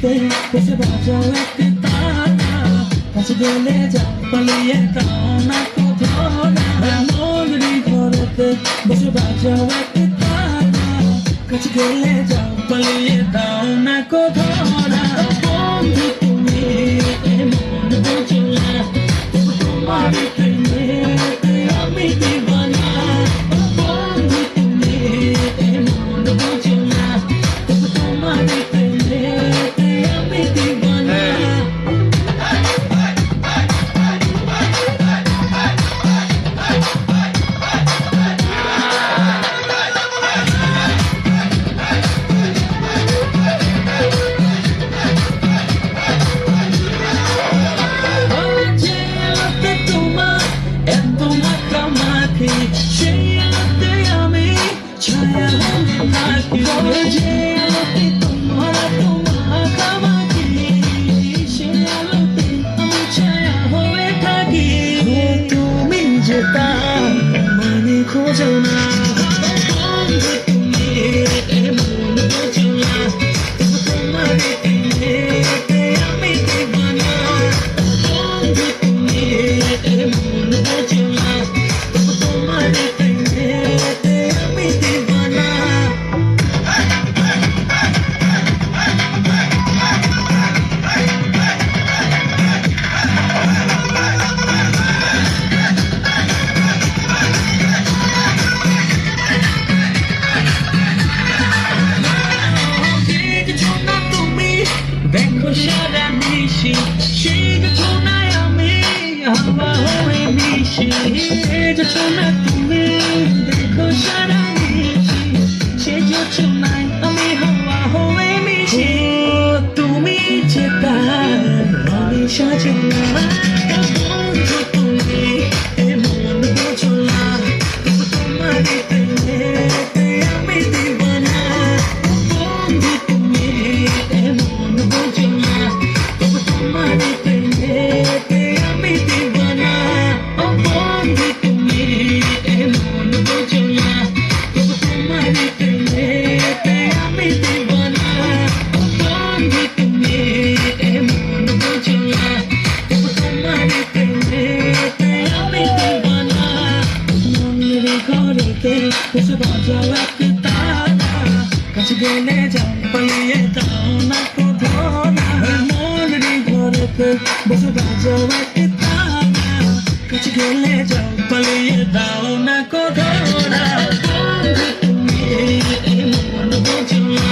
ঘড়িতে বসে বাজাও এক তারা, কাছে গেলে যাও পালিয়ে দাও না কোথাও। মন্দিরি ঘরেতে বসে বাজাও এক তারা, কাছে গেলে যাও পালিয়ে দাও না কোথাও। বন্ধু তুমি এমন বোঝো না, তবু তোমার প্রেমেতে আমি দিওয়ানা। বন্ধু তুমি এমন বোঝো না, তবু তোমার প্রেমেতে আমি দিওয়ানা। তুমি যেটা মানে খোঁজো না, বন্ধু তুমি এমন বোঝো না, তবু তোমার প্রেমেতে আমি দিওয়ানা। বন্ধু তুমি এমন বোঝো না, তবু তোমার প্রেমেতে আমি দিওয়ানা। দেখো সারা নিশি, সেজেছো না আমি হাওয়া হয়ে মিশি। সেজেছো না তুমি, দেখো সারা নিশি, সেজেছো না আমি হাওয়া হয়ে মিশি। তুমি যেটা আমি সাজো না, বন্ধু তুমি এমন বোঝো না, তবু তোমার প্রেমেতে আমি দিওয়ানা। বন্ধু তুমি এমন বোঝো না, তবু তোমার প্রেমেতে আমি দিওয়ানা। বন্ধু তুমি এমন বোঝো না, তবু তোমার প্রেমেতে আমি দিওয়ানা। বন্ধু তুমি এমন বোঝো না, তবু তোমার প্রেমেতে আমি দিওয়ানা। মনের ঘরেতে বসে বাজাও এক তারা, কাছে গেলে যাও পালিয়ে দাও না কোথাও। মনের ঘরেতে বসে বাজাও এক তারা, কাছে গেলে যাও পালিয়ে দাও না কোথাও। বন্ধু তুমি এমন বোঝো না,